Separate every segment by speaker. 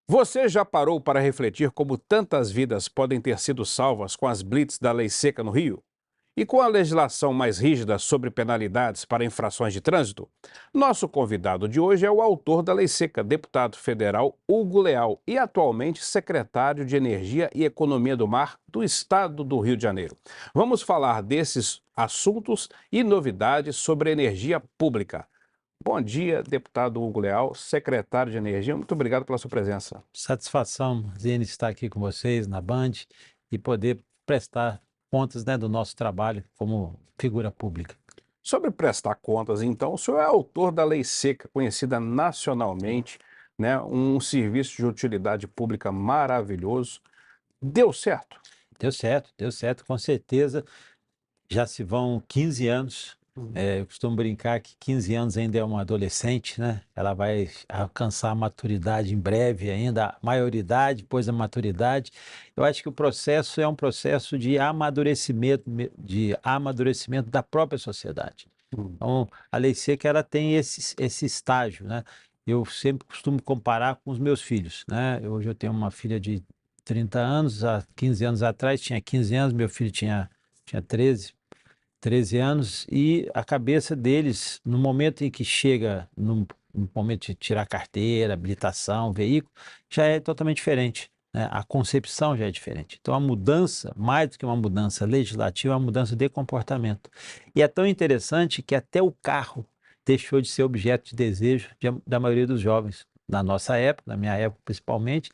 Speaker 1: Você já parou para refletir como tantas vidas podem ter sido salvas com as blitz da Lei Seca no Rio? E com a legislação mais rígida sobre penalidades para infrações de trânsito? Nosso convidado de hoje é o autor da Lei Seca, deputado federal Hugo Leal e atualmente secretário de Energia e Economia do Mar do Estado do Rio de Janeiro. Vamos falar desses assuntos e novidades sobre a energia pública. Bom dia, deputado Hugo Leal, secretário de Energia. Muito obrigado pela sua presença.
Speaker 2: Satisfação, Zine, estar aqui com vocês na Band e poder prestar contas, né, do nosso trabalho como figura pública.
Speaker 1: Sobre prestar contas, então, o senhor é autor da Lei Seca, conhecida nacionalmente, né? Um serviço de utilidade pública maravilhoso. Deu certo?
Speaker 2: Deu certo, com certeza. Já se vão 15 anos. Eu costumo brincar que 15 anos ainda é uma adolescente, né? Ela vai alcançar a maturidade em breve ainda, a maioridade, depois a maturidade. Eu acho que o processo é um processo de amadurecimento da própria sociedade.
Speaker 1: Hum.
Speaker 2: Então, a lei seca, ela tem esse estágio, né? Eu sempre costumo comparar com os meus filhos, né? Hoje eu tenho uma filha de 30 anos, há 15 anos atrás tinha 15 anos, meu filho tinha 13 anos, e a cabeça deles, no momento em que chega, no momento de tirar carteira, habilitação, veículo, já é totalmente diferente, né? A concepção já é diferente. Então, a mudança, mais do que uma mudança legislativa, é uma mudança de comportamento. E é tão interessante que até o carro deixou de ser objeto de desejo da maioria dos jovens. Na nossa época, na minha época principalmente,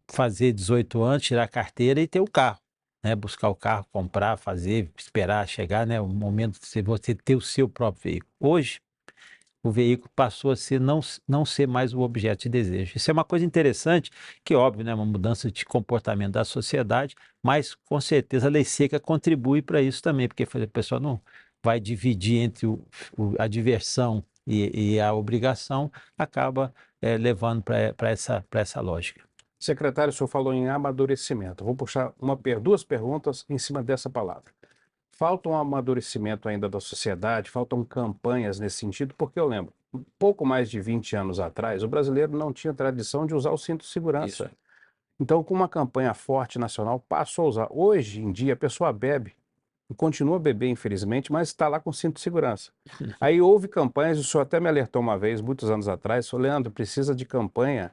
Speaker 2: fazer 18 anos, tirar a carteira e ter o carro, né? Buscar o carro, comprar, fazer, esperar chegar, né? O momento de você ter o seu próprio veículo. Hoje, o veículo passou a ser não ser mais o objeto de desejo. Isso é uma coisa interessante, que óbvio, né? Uma mudança de comportamento da sociedade, mas com certeza a lei seca contribui para isso também, porque a pessoa não vai dividir entre a diversão e a obrigação, acaba levando para essa lógica.
Speaker 1: Secretário, o senhor falou em amadurecimento. Vou puxar duas perguntas em cima dessa palavra. Falta um amadurecimento ainda da sociedade, faltam campanhas nesse sentido, porque eu lembro, um pouco mais de 20 anos atrás, o brasileiro não tinha tradição de usar o cinto de segurança.
Speaker 2: Isso.
Speaker 1: Então, com uma campanha forte nacional, passou a usar. Hoje em dia, a pessoa bebe e continua a beber, infelizmente, mas está lá com cinto de segurança. Aí houve campanhas, o senhor até me alertou uma vez, muitos anos atrás, falou, Leandro, precisa de campanha,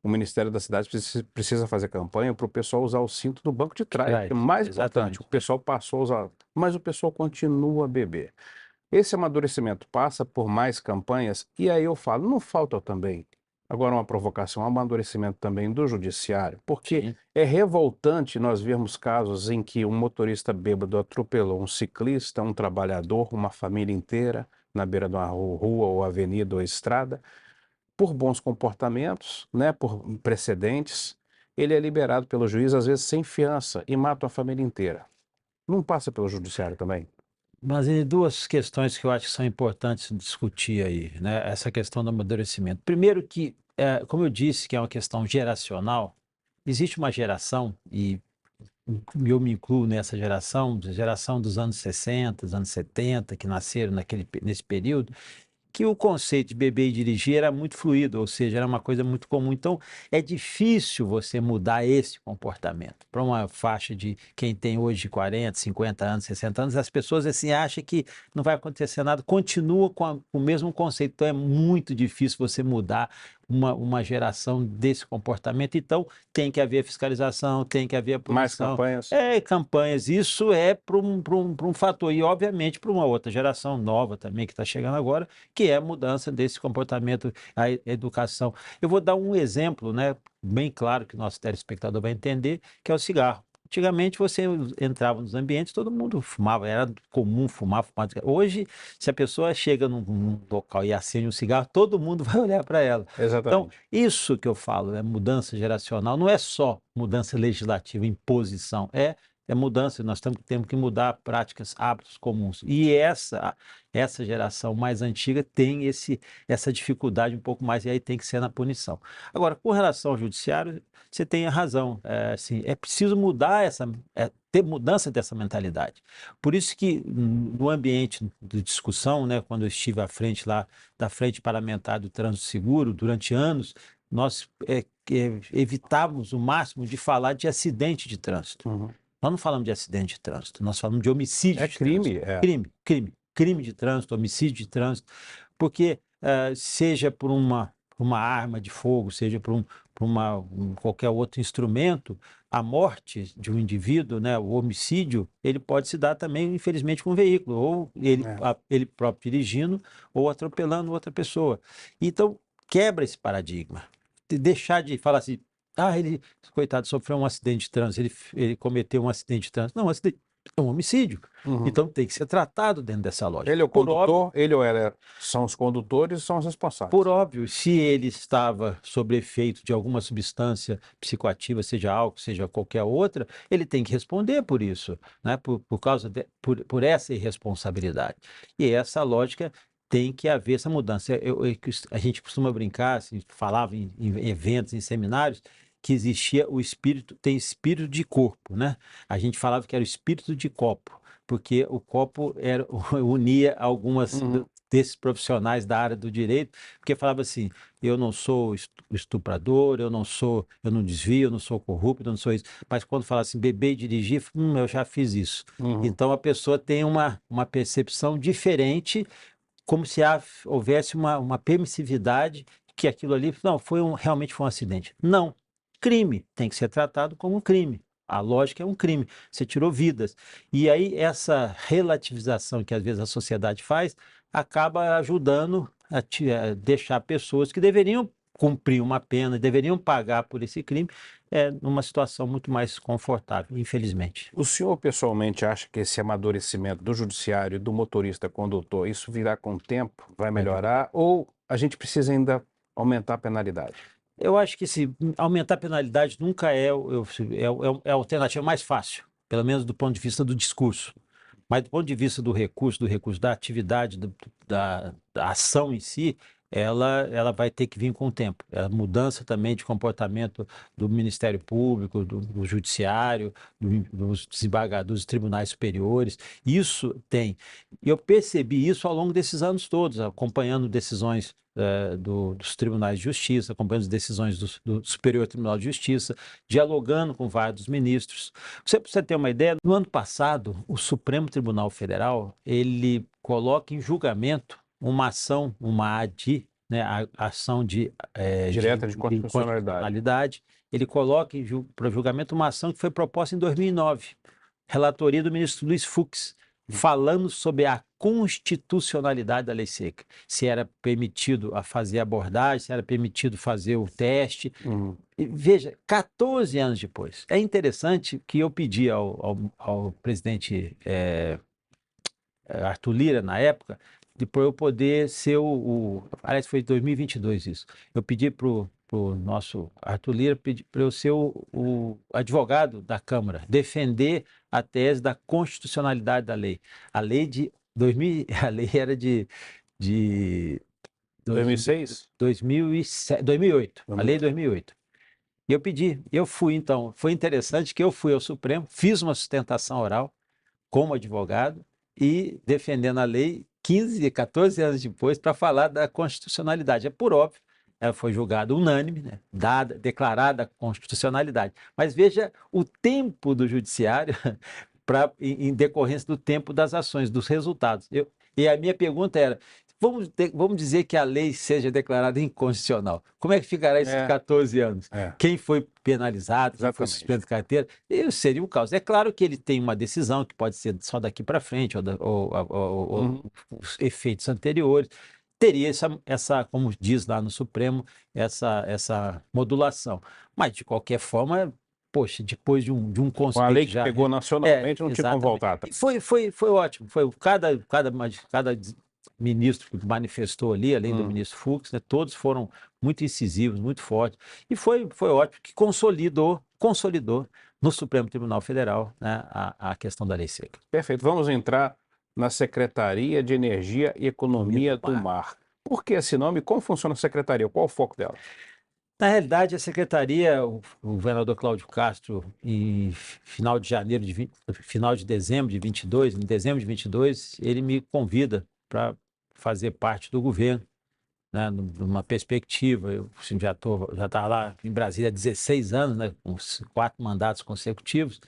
Speaker 1: o Ministério da Cidade precisa fazer campanha para o pessoal usar o cinto no banco de trás, que é mais importante, o
Speaker 2: Exatamente.
Speaker 1: pessoal passou a usar, mas o pessoal continua a beber. Esse amadurecimento passa por mais campanhas, e aí eu falo, não falta também, agora uma provocação, um amadurecimento também do judiciário, porque
Speaker 2: Sim.
Speaker 1: é revoltante nós vermos casos em que um motorista bêbado atropelou um ciclista, um trabalhador, uma família inteira, na beira de uma rua ou avenida ou estrada, por bons comportamentos, né, por precedentes, ele é liberado pelo juiz, às vezes sem fiança, e mata a família inteira. Não passa pelo judiciário também?
Speaker 2: Mas e duas questões que eu acho que são importantes discutir aí, né? Essa questão do amadurecimento. Primeiro que, como eu disse, que é uma questão geracional, existe uma geração, e eu me incluo nessa geração dos anos 60, dos anos 70, que nasceram nesse período, que o conceito de beber e dirigir era muito fluido, ou seja, era uma coisa muito comum. Então, é difícil você mudar esse comportamento. Para uma faixa de quem tem hoje 40, 50 anos, 60 anos, as pessoas assim acham que não vai acontecer nada, continua com o mesmo conceito. Então, é muito difícil você mudar uma geração desse comportamento. Então, tem que haver fiscalização, tem que haver
Speaker 1: Mais
Speaker 2: punição.
Speaker 1: campanhas?
Speaker 2: Campanhas, isso é para um fator, e obviamente para uma outra geração nova também que está chegando agora, que é a mudança desse comportamento, a educação. Eu vou dar um exemplo, né, bem claro que o nosso telespectador vai entender, que é o cigarro. Antigamente você entrava nos ambientes, todo mundo fumava, era comum fumar. Hoje, se a pessoa chega num local e acende um cigarro, todo mundo vai olhar para ela. Então,
Speaker 1: Exatamente.
Speaker 2: isso que eu falo, é mudança geracional, não é só mudança legislativa, imposição, é mudança, nós temos que mudar práticas, hábitos comuns. E essa geração mais antiga tem essa dificuldade um pouco mais, e aí tem que ser na punição. Agora, com relação ao judiciário, você tem a razão, assim, é preciso ter mudança dessa mentalidade. Por isso que no ambiente de discussão, né, quando eu estive à frente lá da Frente Parlamentar do Trânsito Seguro, durante anos, nós evitávamos o máximo de falar de acidente de trânsito.
Speaker 1: Uhum.
Speaker 2: Nós não falamos de acidente de trânsito, nós falamos de homicídio
Speaker 1: É
Speaker 2: de
Speaker 1: crime,
Speaker 2: trânsito. Crime de trânsito, homicídio de trânsito, porque seja por uma arma de fogo, seja por qualquer outro instrumento, a morte de um indivíduo, né, o homicídio, ele pode se dar também, infelizmente, com um veículo, ou ele próprio dirigindo, ou atropelando outra pessoa. Então, quebra esse paradigma. Deixar de falar assim, ele, coitado, sofreu um acidente de trânsito, ele cometeu um acidente de trânsito. Não, um acidente é um homicídio.
Speaker 1: Uhum.
Speaker 2: Então tem que ser tratado dentro dessa lógica.
Speaker 1: Ele é o condutor, ele ou ela são os condutores, são os responsáveis.
Speaker 2: Por óbvio, se ele estava sob efeito de alguma substância psicoativa, seja álcool, seja qualquer outra, ele tem que responder por isso, né? Por essa irresponsabilidade. E essa lógica tem que haver essa mudança. A gente costuma brincar, assim, falava em eventos, em seminários, que existia tem espírito de corpo, né? A gente falava que era o espírito de copo, porque o copo unia algumas desses profissionais da área do direito, porque falava assim, eu não sou estuprador, eu não desvio, eu não sou corrupto, eu não sou isso. Mas quando fala assim, beber e dirigir, eu já fiz isso. Então a pessoa tem uma percepção diferente, como se houvesse uma permissividade que aquilo ali, não, realmente foi um acidente. Não, crime tem que ser tratado como um crime. A lógica é um crime. Você tirou vidas. E aí essa relativização que às vezes a sociedade faz acaba ajudando a deixar pessoas que deveriam cumprir uma pena, deveriam pagar por esse crime, numa situação muito mais confortável, infelizmente.
Speaker 1: O senhor pessoalmente acha que esse amadurecimento do judiciário e do motorista condutor, isso virá com o tempo, vai melhorar, ou a gente precisa ainda aumentar a penalidade?
Speaker 2: Eu acho que aumentar a penalidade nunca é a alternativa mais fácil, pelo menos do ponto de vista do discurso. Mas do ponto de vista do recurso da atividade, da ação em si, ela vai ter que vir com o tempo. A mudança também de comportamento do Ministério Público, do Judiciário, dos desembargadores, dos tribunais superiores, isso tem. E eu percebi isso ao longo desses anos todos, acompanhando decisões dos tribunais de justiça, acompanhando as decisões do Superior Tribunal de Justiça, dialogando com vários ministros. Pra você ter uma ideia, no ano passado, o Supremo Tribunal Federal, ele coloca em julgamento uma ação, uma ADI, né, a ação
Speaker 1: Direta de constitucionalidade.
Speaker 2: Ele coloca para julgamento uma ação que foi proposta em 2009, relatoria do ministro Luiz Fux, falando sobre a constitucionalidade da lei seca. Se era permitido fazer a abordagem, se era permitido fazer o teste. E, veja, 14 anos depois. É interessante que eu pedi ao presidente Arthur Lira, na época, para eu poder ser aliás, foi em 2022 isso. Eu pedi para o nosso Arthur Lira para eu ser o advogado da Câmara, defender a tese da constitucionalidade da lei. A lei de 2000, a lei era de
Speaker 1: 2006?
Speaker 2: 2008, a lei de 2008. E eu fui então, foi interessante que eu fui ao Supremo, fiz uma sustentação oral como advogado e defendendo a lei 14 anos depois para falar da constitucionalidade. É por óbvio, ela foi julgada unânime, né, declarada a constitucionalidade. Mas veja o tempo do judiciário em decorrência do tempo das ações, dos resultados. E a minha pergunta era, vamos dizer que a lei seja declarada inconstitucional. Como é que ficará esses 14 anos? Quem foi penalizado, quem foi suspenso de carteira? Seria o caos. É claro que ele tem uma decisão que pode ser só daqui para frente, ou os efeitos anteriores. Teria como diz lá no Supremo, essa modulação. Mas, de qualquer forma, poxa, depois de um conceito
Speaker 1: com a lei que pegou nacionalmente, não tinha como voltar.
Speaker 2: Foi ótimo. Cada ministro que manifestou ali, além do ministro Fux, né, todos foram muito incisivos, muito fortes. E foi ótimo que consolidou no Supremo Tribunal Federal, né, a questão da lei seca.
Speaker 1: Perfeito. Vamos entrar na Secretaria de Energia e Economia do Mar. Por que esse nome? Como funciona a secretaria? Qual o foco dela?
Speaker 2: Na realidade, a secretaria, o governador Cláudio Castro, em final de dezembro de 22, ele me convida para fazer parte do governo, né, numa perspectiva. Eu assim, já tá lá em Brasília há 16 anos, né, com 4 mandatos consecutivos.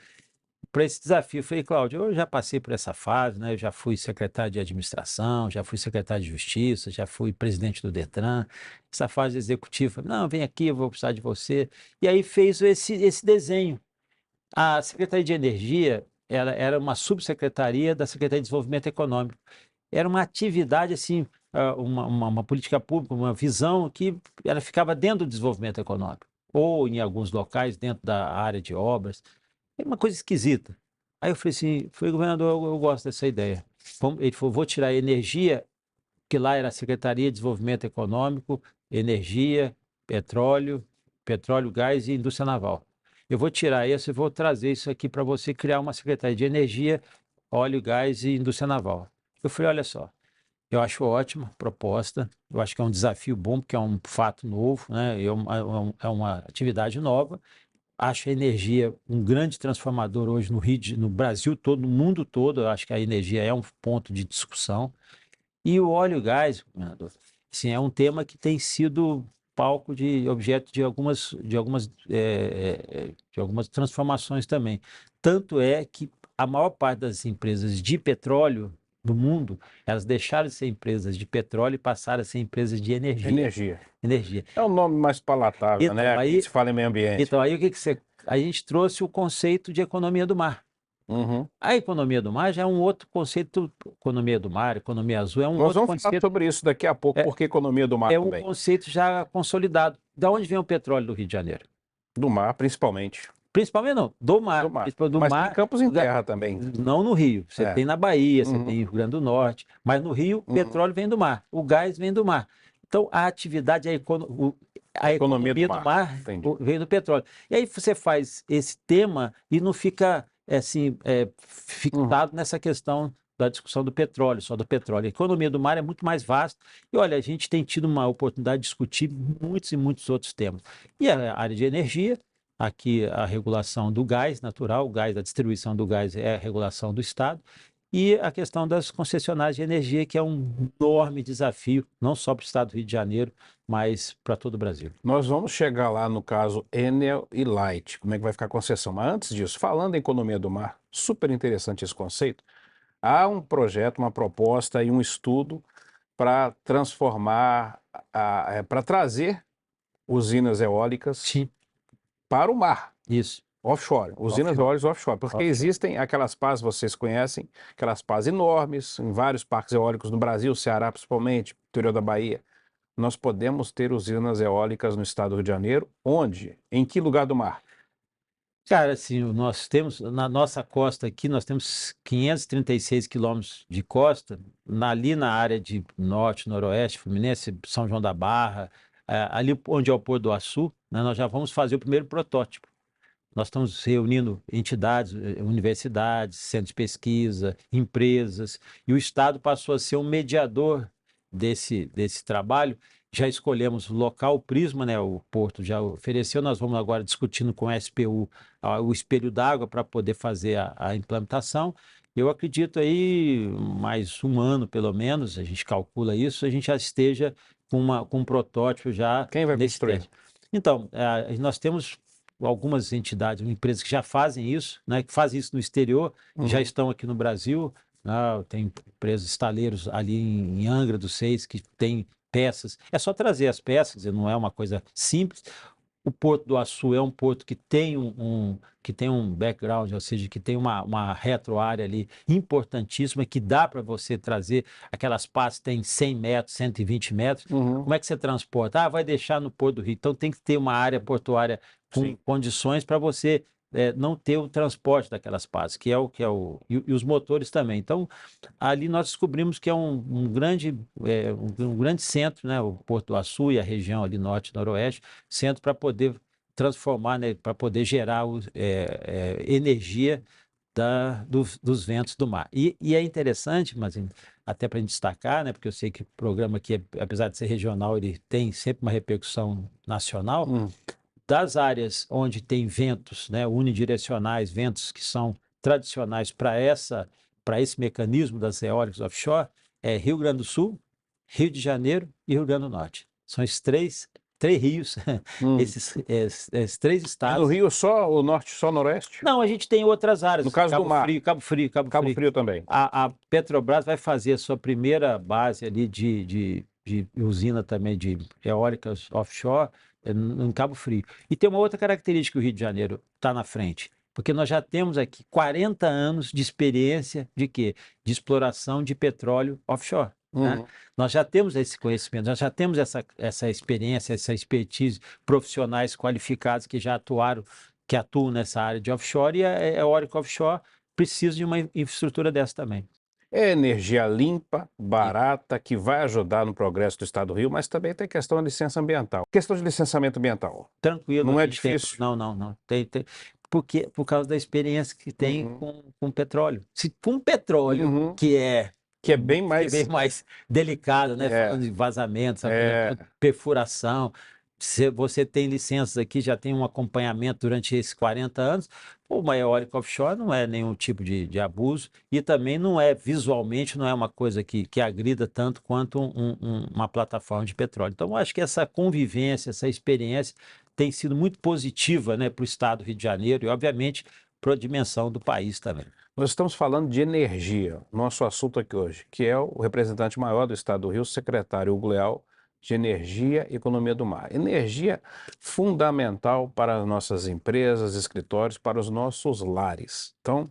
Speaker 2: Para esse desafio, eu falei, Cláudio, eu já passei por essa fase, né? Eu já fui secretário de administração, já fui secretário de justiça, já fui presidente do Detran, essa fase executiva. Não, vem aqui, eu vou precisar de você. E aí fez esse desenho. A Secretaria de Energia, ela era uma subsecretaria da Secretaria de Desenvolvimento Econômico. Era uma atividade, assim, uma política pública, uma visão que ela ficava dentro do desenvolvimento econômico, ou em alguns locais dentro da área de obras. É uma coisa esquisita. Aí eu falei assim, governador, eu gosto dessa ideia. Ele falou, vou tirar a energia, que lá era a Secretaria de Desenvolvimento Econômico, Energia, Petróleo, Gás e Indústria Naval. Eu vou tirar isso e vou trazer isso aqui para você criar uma Secretaria de Energia, Óleo, Gás e Indústria Naval. Eu falei, olha só, eu acho ótima a proposta, eu acho que é um desafio bom, porque é um fato novo, né? É uma atividade nova. Acho a energia um grande transformador hoje no Brasil todo, no mundo todo. Eu acho que a energia é um ponto de discussão. E o óleo e gás, governador, assim, é um tema que tem sido palco de objeto de algumas transformações também. Tanto é que a maior parte das empresas de petróleo do mundo, elas deixaram de ser empresas de petróleo e passaram a ser empresas de energia.
Speaker 1: Energia.
Speaker 2: Energia.
Speaker 1: É um nome mais palatável,
Speaker 2: Então,
Speaker 1: né? Aqui
Speaker 2: aí,
Speaker 1: se fala em meio ambiente.
Speaker 2: então, aí o que você. A gente trouxe o conceito de economia do mar.
Speaker 1: Uhum.
Speaker 2: A economia do mar já é um outro conceito, economia do mar, economia azul, é um
Speaker 1: Nós
Speaker 2: outro
Speaker 1: vamos falar
Speaker 2: conceito,
Speaker 1: sobre isso daqui a pouco, porque economia do mar
Speaker 2: é um
Speaker 1: também.
Speaker 2: conceito já consolidado. Da onde vem o petróleo do Rio de Janeiro?
Speaker 1: Do mar, principalmente.
Speaker 2: Principalmente não, do mar.
Speaker 1: Do mar.
Speaker 2: Do
Speaker 1: Mas tem
Speaker 2: mar,
Speaker 1: campos em terra também.
Speaker 2: não no Rio. Você
Speaker 1: É.
Speaker 2: tem na Bahia, você
Speaker 1: Uhum.
Speaker 2: tem em Rio Grande do Norte, mas no Rio, o petróleo vem do mar, o gás vem do mar. Então, a atividade, a economia do mar
Speaker 1: Entendi.
Speaker 2: vem do petróleo. E aí você faz esse tema e não fica assim, fixado nessa questão da discussão do petróleo, só do petróleo. A economia do mar é muito mais vasta. E olha, a gente tem tido uma oportunidade de discutir muitos e muitos outros temas. E a área de energia, aqui a regulação do gás natural, o gás, a distribuição do gás é a regulação do Estado. E a questão das concessionárias de energia, que é um enorme desafio, não só para o Estado do Rio de Janeiro, mas para todo o Brasil.
Speaker 1: Nós vamos chegar lá no caso Enel e Light, como é que vai ficar a concessão. Mas antes disso, falando em economia do mar, super interessante esse conceito. Há um projeto, uma proposta e um estudo para transformar, para trazer usinas eólicas
Speaker 2: Sim,
Speaker 1: para o mar.
Speaker 2: isso.
Speaker 1: Offshore, usinas eólicas offshore, porque
Speaker 2: Offshore.
Speaker 1: existem aquelas pás, vocês conhecem, aquelas pás enormes, em vários parques eólicos no Brasil, Ceará principalmente, interior da Bahia. Nós podemos ter usinas eólicas no estado do Rio de Janeiro, onde? Em que lugar do mar?
Speaker 2: Cara, assim, nós temos, na nossa costa aqui, nós temos 536 quilômetros de costa, ali na área de norte, noroeste, Fluminense, São João da Barra, ali onde é o Porto do Açu, né, nós já vamos fazer o primeiro protótipo. Nós estamos reunindo entidades, universidades, centros de pesquisa, empresas, e o Estado passou a ser um mediador desse trabalho. Já escolhemos o local, o Prisma, né, o Porto já ofereceu, nós vamos agora discutindo com a SPU o espelho d'água para poder fazer a implementação. Eu acredito aí, mais um ano pelo menos, a gente calcula isso, a gente já esteja com um protótipo já
Speaker 1: Quem vai
Speaker 2: nesse
Speaker 1: construir?
Speaker 2: teste. Então, nós temos algumas entidades, empresas que já fazem isso, né, que fazem isso no exterior, já estão aqui no Brasil. Tem empresas, estaleiros ali em Angra dos Reis que tem peças. É só trazer as peças, não é uma coisa simples. O Porto do Açu é um porto que tem um background, ou seja, que tem uma retroárea ali importantíssima, que dá para você trazer aquelas pás que tem 100 metros, 120 metros. Como é que você transporta? Vai deixar no Porto do Rio. Então tem que ter uma área portuária com
Speaker 1: Sim.
Speaker 2: condições para você não ter o transporte daquelas pás, que é o e os motores também. Então, ali nós descobrimos que é um grande centro, né, o Porto do Açu e a região ali norte e noroeste, centro para poder transformar, né, para poder gerar energia dos ventos do mar. E é interessante, mas até para a gente destacar, né, porque eu sei que o programa aqui, apesar de ser regional, ele tem sempre uma repercussão nacional. Das áreas onde tem ventos, né, unidirecionais, ventos que são tradicionais para esse mecanismo das eólicas offshore, é Rio Grande do Sul, Rio de Janeiro e Rio Grande do Norte. São esses três rios, esses três
Speaker 1: E no
Speaker 2: estados.
Speaker 1: Rio só o norte, só o noroeste?
Speaker 2: Não, a gente tem outras áreas.
Speaker 1: No caso do mar.
Speaker 2: Cabo Frio.
Speaker 1: Cabo Frio também.
Speaker 2: A Petrobras vai fazer a sua primeira base ali de usina também de eólicas offshore em Cabo Frio. E tem uma outra característica que o Rio de Janeiro está na frente, porque nós já temos aqui 40 anos de experiência de quê? De exploração de petróleo offshore. Né? Nós já temos esse conhecimento, nós já temos essa experiência, essa expertise, profissionais qualificados que já que atuam nessa área de offshore, e a eólica offshore precisa de uma infraestrutura dessa também.
Speaker 1: É energia limpa, barata, que vai ajudar no progresso do Estado do Rio, mas também tem questão de licença ambiental. Questão de licenciamento ambiental.
Speaker 2: Tranquilo.
Speaker 1: Não é difícil?
Speaker 2: Não. Por causa da experiência que tem com petróleo. Se com petróleo, que é
Speaker 1: bem mais
Speaker 2: delicado, né? Falando de vazamento, perfuração. Você tem licenças aqui, já tem um acompanhamento durante esses 40 anos. Uma eólica offshore não é nenhum tipo de abuso e também não é, visualmente, não é uma coisa que agrida tanto quanto uma plataforma de petróleo. Então, eu acho que essa convivência, essa experiência tem sido muito positiva, né, para o estado do Rio de Janeiro e, obviamente, para a dimensão do país também.
Speaker 1: Nós estamos falando de energia, nosso assunto aqui hoje, que é o representante maior do Estado do Rio, o secretário Hugo Leal, de Energia e Economia do Mar. Energia fundamental para as nossas empresas, escritórios, para os nossos lares. Então,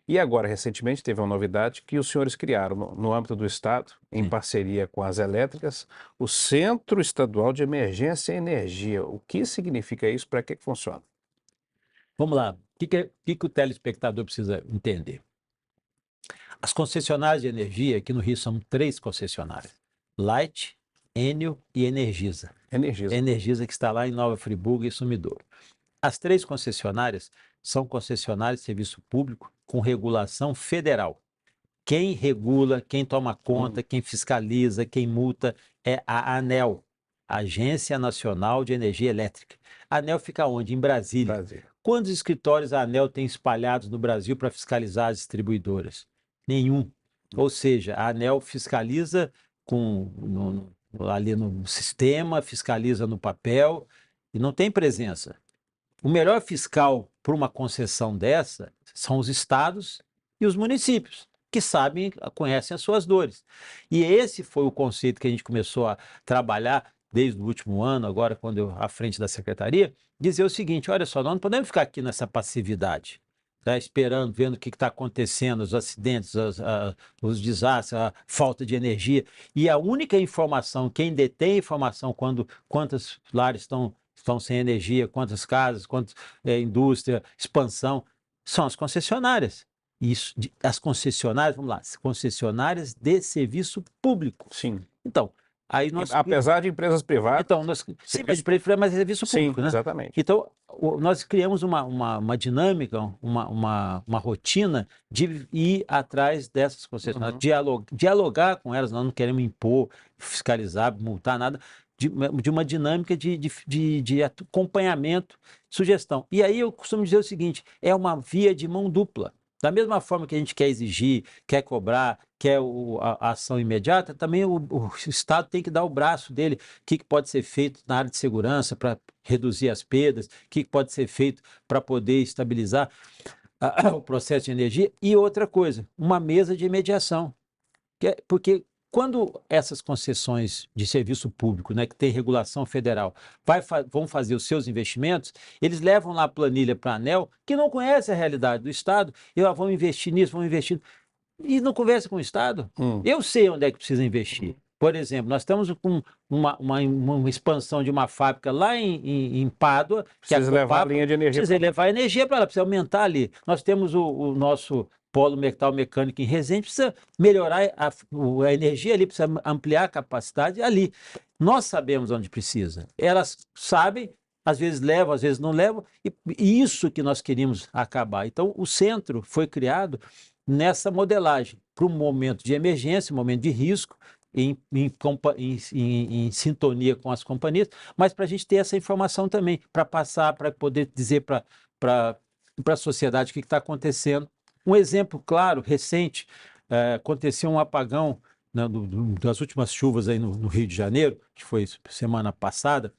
Speaker 1: e agora, recentemente, teve uma novidade que os senhores criaram no âmbito do Estado, em parceria com as elétricas, o Centro Estadual de Emergência e Energia. O que significa isso? Para que funciona?
Speaker 2: Vamos lá. O que o telespectador precisa entender? As concessionárias de energia, aqui no Rio são 3 concessionárias: Light, Enel e Energisa. Energisa que está lá em Nova Friburgo e Sumidouro. As 3 concessionárias são concessionárias de serviço público com regulação federal. Quem regula, quem toma conta, quem fiscaliza, quem multa é a ANEEL, Agência Nacional de Energia Elétrica. A ANEEL fica onde? Em Brasília. Quantos escritórios a ANEEL tem espalhados no Brasil para fiscalizar as distribuidoras? Nenhum. Ou seja, a ANEEL fiscaliza ali no sistema, fiscaliza no papel e não tem presença. O melhor fiscal para uma concessão dessa são os estados e os municípios, que sabem, conhecem as suas dores. E esse foi o conceito que a gente começou a trabalhar desde o último ano, agora quando eu à frente da secretaria, dizer o seguinte: olha só, nós não podemos ficar aqui nessa passividade, tá, esperando, vendo o que está acontecendo, os acidentes, os desastres, a falta de energia. E a única informação, quem detém informação quantos lares estão sem energia, quantas casas, quantas indústria, expansão, são as concessionárias. Isso, as concessionárias, vamos lá, concessionárias de serviço público.
Speaker 1: Sim.
Speaker 2: Então, aí nós...
Speaker 1: Apesar de empresas privadas...
Speaker 2: Então, sim, mas é serviço público,
Speaker 1: sim,
Speaker 2: né?
Speaker 1: Exatamente.
Speaker 2: Então, nós criamos uma dinâmica, uma rotina de ir atrás dessas concessionárias, dialogar com elas. Nós não queremos impor, fiscalizar, multar, nada, de uma dinâmica de acompanhamento, sugestão. E aí eu costumo dizer o seguinte: é uma via de mão dupla. Da mesma forma que a gente quer exigir, quer cobrar, quer a ação imediata, também o Estado tem que dar o braço dele. O que pode ser feito na área de segurança para reduzir as perdas, o que pode ser feito para poder estabilizar o processo de energia. E outra coisa, uma mesa de mediação. Porque quando essas concessões de serviço público, né, que tem regulação federal, vão fazer os seus investimentos, eles levam lá a planilha para a ANEEL, que não conhece a realidade do Estado, e vão investir nisso, vão investir, e não conversa com o Estado. Eu sei onde é que precisa investir. Por exemplo, nós estamos com uma expansão de uma fábrica lá em Pádua.
Speaker 1: Precisa levar a linha de energia.
Speaker 2: Precisa levar energia para ela, precisa aumentar ali. Nós temos o nosso polo metal mecânico em Resende, precisa melhorar a energia ali, precisa ampliar a capacidade ali. Nós sabemos onde precisa. Elas sabem, às vezes levam, às vezes não levam, e isso que nós queríamos acabar. Então, o centro foi criado nessa modelagem, para um momento de emergência, um momento de risco, em sintonia com as companhias, mas para a gente ter essa informação também, para passar, para poder dizer para a sociedade o que está acontecendo. Um exemplo claro, recente, aconteceu um apagão né, das últimas chuvas aí no Rio de Janeiro, que foi semana passada,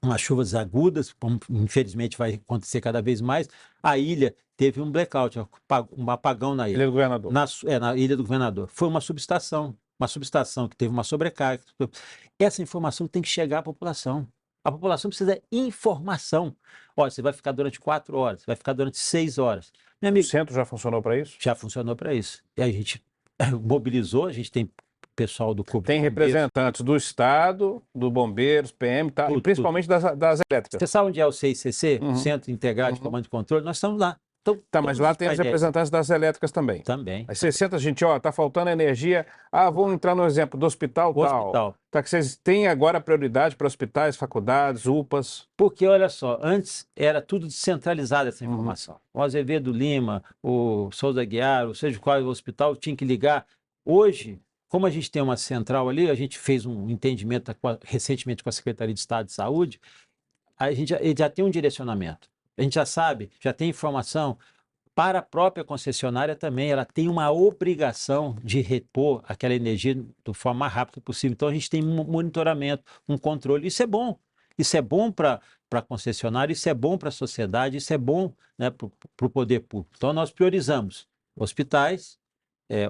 Speaker 2: umas chuvas agudas, como infelizmente vai acontecer cada vez mais, a ilha teve um blackout, um apagão na ilha.
Speaker 1: Ilha do Governador.
Speaker 2: Na Ilha do Governador. Foi uma subestação que teve uma sobrecarga. Essa informação tem que chegar à população. A população precisa de informação. Olha, você vai ficar durante 4 horas, vai ficar durante 6 horas. Meu
Speaker 1: O
Speaker 2: amigo,
Speaker 1: centro já funcionou para isso?
Speaker 2: já funcionou para isso. E a gente mobilizou, a gente tem pessoal do Corpo de
Speaker 1: Tem
Speaker 2: Bombeiros.
Speaker 1: representantes do Estado, do Bombeiros, PM, tá, e
Speaker 2: Tudo,
Speaker 1: principalmente das elétricas.
Speaker 2: Você sabe onde é o CICC,
Speaker 1: Uhum.
Speaker 2: Centro Integrado de
Speaker 1: Uhum.
Speaker 2: Comando e Controle? Nós estamos lá. Então,
Speaker 1: Tá, mas
Speaker 2: todos
Speaker 1: lá
Speaker 2: os
Speaker 1: tem os
Speaker 2: painéis-
Speaker 1: representantes das elétricas também.
Speaker 2: Também.
Speaker 1: Aí você senta, a gente, ó, tá faltando energia. Ah, vamos entrar no exemplo do hospital
Speaker 2: O
Speaker 1: tal.
Speaker 2: hospital.
Speaker 1: Tá, que vocês têm agora prioridade para hospitais, faculdades, UPAs.
Speaker 2: Porque, olha só, antes era tudo descentralizado essa
Speaker 1: Uhum.
Speaker 2: informação. O Azevedo Lima, o Souza Aguiar, ou seja, qual é o hospital, tinha que ligar. Hoje, como a gente tem uma central ali, a gente fez um entendimento recentemente com a Secretaria de Estado de Saúde, a gente já tem um direcionamento. A gente já sabe, já tem informação. Para a própria concessionária também, ela tem uma obrigação de repor aquela energia de forma mais rápida possível. Então, a gente tem um monitoramento, um controle. Isso é bom. Isso é bom para a concessionária, isso é bom para a sociedade, isso é bom, né, para o poder público. Então, nós priorizamos hospitais,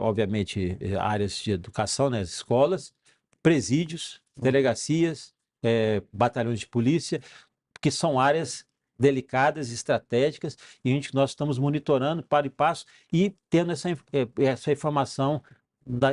Speaker 2: obviamente, áreas de educação, né, escolas, presídios, delegacias, batalhões de polícia, que são áreas delicadas, estratégicas, e nós estamos monitorando para e passo e tendo essa informação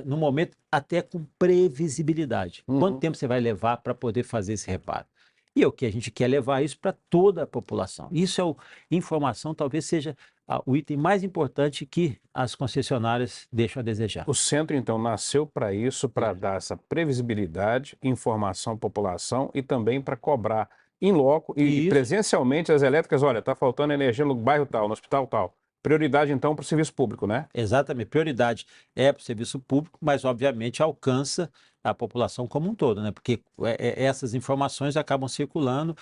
Speaker 2: no momento até com previsibilidade.
Speaker 1: Uhum.
Speaker 2: Quanto tempo você vai levar para poder fazer esse reparo? E o que a gente quer levar isso para toda a população. Isso informação talvez seja o item mais importante que as concessionárias deixam a desejar.
Speaker 1: O centro, então, nasceu para isso, para dar essa previsibilidade, informação à população e também para cobrar em loco e
Speaker 2: Isso.
Speaker 1: presencialmente as elétricas. Olha, está faltando energia no bairro tal, no hospital tal. Prioridade, então, para o serviço público, né?
Speaker 2: Exatamente. Prioridade é para o serviço público, mas, obviamente, alcança a população como um todo, né? Porque essas informações acabam circulando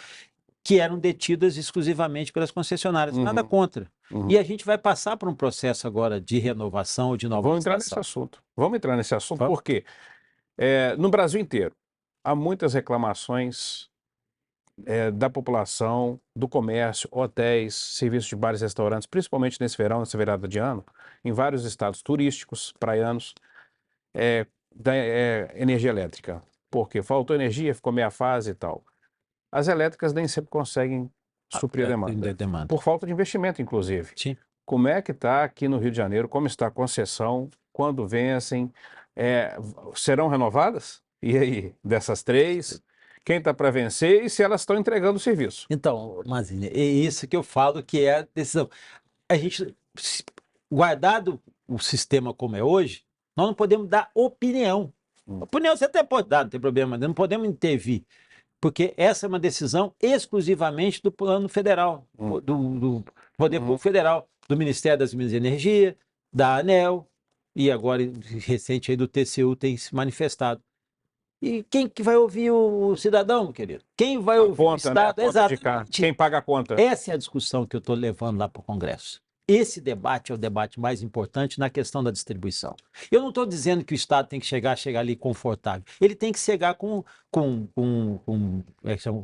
Speaker 2: que eram detidas exclusivamente pelas concessionárias.
Speaker 1: Uhum.
Speaker 2: Nada contra.
Speaker 1: Uhum.
Speaker 2: E a gente vai passar por um processo agora de renovação ou de nova
Speaker 1: Vamos entrar
Speaker 2: licitação.
Speaker 1: nesse assunto. Vamos entrar nesse assunto
Speaker 2: Vamos.
Speaker 1: porque no Brasil inteiro há muitas reclamações da população, do comércio, hotéis, serviços de bares e restaurantes, principalmente nesse verão, nessa virada de ano, em vários estados turísticos, praianos, da energia elétrica. Porque faltou energia, ficou meia fase e tal. As elétricas nem sempre conseguem suprir a demanda. Por falta de investimento, inclusive.
Speaker 2: Sim.
Speaker 1: Como é que está aqui no Rio de Janeiro? Como está a concessão? Quando vencem? Serão renovadas? E aí, dessas 3, quem está para vencer e se elas estão entregando o serviço?
Speaker 2: Então, Mazini, é isso que eu falo que é a decisão. A gente, guardado o sistema como é hoje, nós não podemos dar opinião. Opinião você até pode dar, não tem problema, mas não podemos intervir. Porque essa é uma decisão exclusivamente do plano federal, do Poder Público Federal, do Ministério das Minas e Energia, da ANEEL, e agora, recente, aí do TCU tem se manifestado. E quem que vai ouvir o cidadão, querido? Quem vai ouvir o Estado?
Speaker 1: Né?
Speaker 2: Exatamente.
Speaker 1: Quem paga a conta?
Speaker 2: Essa é a discussão que eu estou levando lá para o Congresso. Esse debate é o debate mais importante na questão da distribuição. Eu não estou dizendo que o Estado tem que chegar ali confortável. Ele tem que chegar com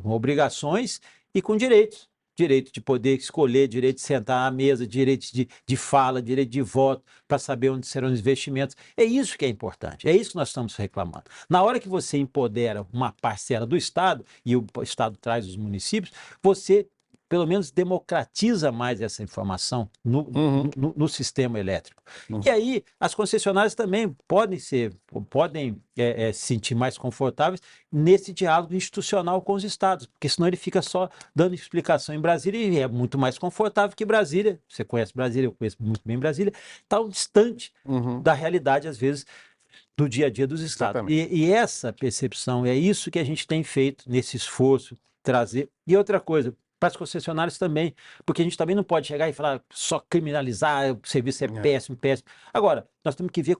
Speaker 2: obrigações e com direitos. Direito de poder escolher, direito de sentar à mesa, direito de fala, direito de voto, para saber onde serão os investimentos. É isso que é importante, é isso que nós estamos reclamando. Na hora que você empodera uma parcela do Estado, e o Estado traz os municípios, você pelo menos democratiza mais essa informação no sistema elétrico. E aí as concessionárias também podem se sentir mais confortáveis nesse diálogo institucional com os estados, porque senão ele fica só dando explicação em Brasília e é muito mais confortável que Brasília. Você conhece Brasília, eu conheço muito bem Brasília, está distante da realidade, às vezes, do dia a dia dos estados. E essa percepção, é isso que a gente tem feito nesse esforço, trazer. E outra coisa, para as concessionárias também, porque a gente também não pode chegar e falar só criminalizar, o serviço é péssimo, péssimo. Agora, nós temos que ver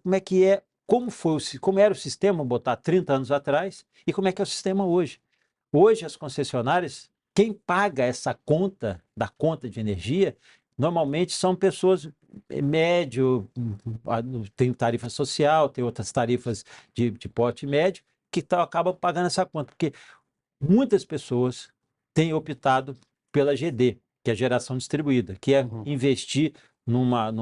Speaker 2: como era o sistema, botar 30 anos atrás, e como é que é o sistema hoje. Hoje, as concessionárias, quem paga essa conta, da conta de energia, normalmente são pessoas médio, tem tarifa social, tem outras tarifas de porte médio, que acaba pagando essa conta, porque muitas pessoas têm optado pela GD, que é a geração distribuída, que é investir numa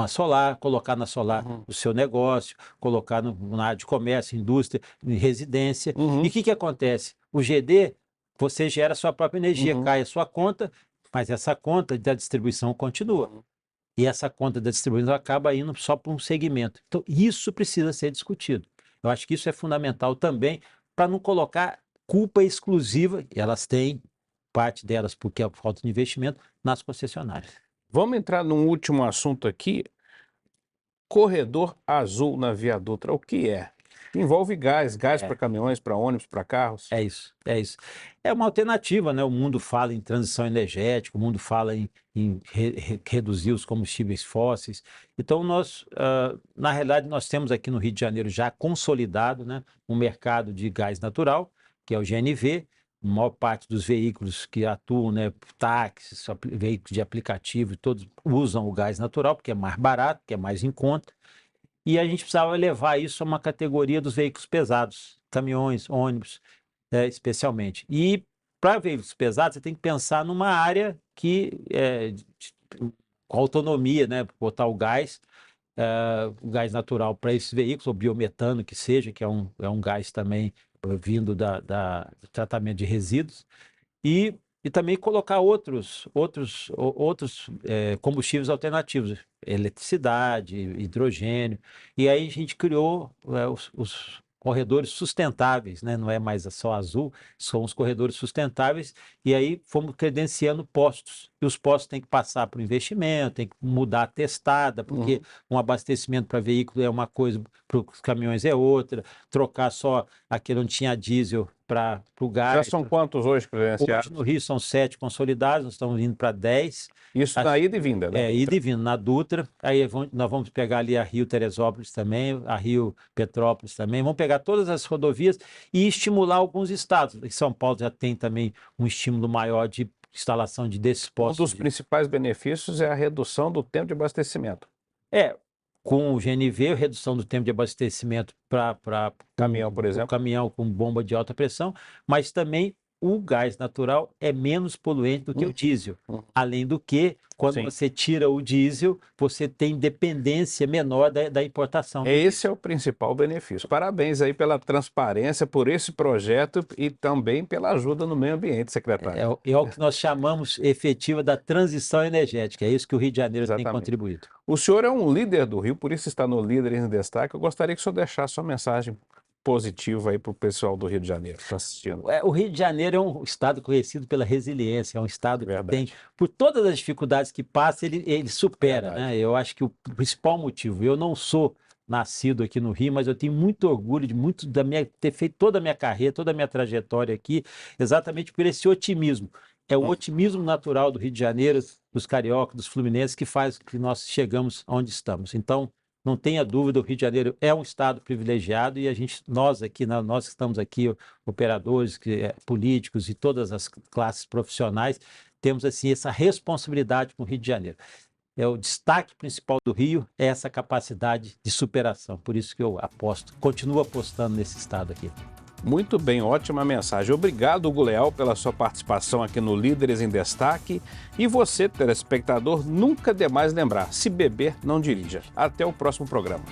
Speaker 2: solar, colocar na solar o seu negócio, colocar na área de comércio, indústria, em residência. E o que acontece? O GD, você gera a sua própria energia, cai a sua conta, mas essa conta da distribuição continua. E essa conta da distribuição acaba indo só para um segmento. Então, isso precisa ser discutido. Eu acho que isso é fundamental também para não colocar culpa exclusiva, e elas têm, parte delas porque é falta de investimento, nas concessionárias.
Speaker 1: Vamos entrar num último assunto aqui. Corredor azul na Via Dutra, o que é? Envolve gás para caminhões, para ônibus, para carros.
Speaker 2: É isso. É uma alternativa, né? O mundo fala em transição energética, o mundo fala em reduzir os combustíveis fósseis. Então, na realidade, nós temos aqui no Rio de Janeiro já consolidado, né, um mercado de gás natural, que é o GNV. A maior parte dos veículos que atuam, né, táxis, veículos de aplicativo, todos usam o gás natural, porque é mais barato, porque é mais em conta. E a gente precisava levar isso a uma categoria dos veículos pesados, caminhões, ônibus, especialmente. E para veículos pesados, você tem que pensar numa área que com autonomia, né, botar o gás natural para esses veículos, ou biometano que seja, que é um gás também vindo do tratamento de resíduos, e também colocar outros combustíveis alternativos, eletricidade, hidrogênio, e aí a gente criou os corredores sustentáveis, né? Não é mais só azul, são os corredores sustentáveis, e aí fomos credenciando postos, e os postos têm que passar por investimento, tem que mudar a testada, porque um abastecimento para veículo é uma coisa, para os caminhões é outra, trocar só aquele onde tinha diesel para o gás.
Speaker 1: Já são quantos hoje credenciados?
Speaker 2: Hoje no Rio são 7 consolidados, nós estamos indo para 10.
Speaker 1: Isso na ida e vinda, né?
Speaker 2: Ida e vinda, na Dutra. Aí nós vamos pegar ali a Rio Teresópolis também, a Rio Petrópolis também. Vamos pegar todas as rodovias e estimular alguns estados. Em São Paulo já tem também um estímulo maior de instalação desses postos.
Speaker 1: Um dos principais benefícios é a redução do tempo de abastecimento.
Speaker 2: Com o GNV, redução do tempo de abastecimento para
Speaker 1: caminhão, por exemplo.
Speaker 2: Caminhão com bomba de alta pressão, mas também o gás natural é menos poluente do que o diesel. Além do que, quando você tira o diesel, você tem dependência menor da importação.
Speaker 1: Esse é o principal benefício. Parabéns aí pela transparência, por esse projeto e também pela ajuda no meio ambiente, secretário.
Speaker 2: É o que nós chamamos efetiva da transição energética. É isso que o Rio de Janeiro tem contribuído.
Speaker 1: O senhor é um líder do Rio, por isso está no Líderes em Destaque. Eu gostaria que o senhor deixasse sua mensagem positiva aí para o pessoal do Rio de Janeiro que está assistindo.
Speaker 2: O Rio de Janeiro é um estado conhecido pela resiliência, é um estado que tem, por todas as dificuldades que passa, ele supera, né? Eu acho que o principal motivo, eu não sou nascido aqui no Rio, mas eu tenho muito orgulho de ter feito toda a minha carreira, toda a minha trajetória aqui, exatamente por esse otimismo. É o otimismo natural do Rio de Janeiro, dos cariocas, dos fluminenses, que faz que nós chegamos onde estamos. Então, não tenha dúvida, o Rio de Janeiro é um estado privilegiado e nós que estamos aqui, operadores, políticos e todas as classes profissionais, temos assim essa responsabilidade com o Rio de Janeiro. O destaque principal do Rio é essa capacidade de superação. Por isso que eu continuo apostando nesse estado aqui.
Speaker 1: Muito bem, ótima mensagem. Obrigado, Hugo Leal, pela sua participação aqui no Líderes em Destaque. E você, telespectador, nunca demais lembrar, se beber, não dirija. Até o próximo programa.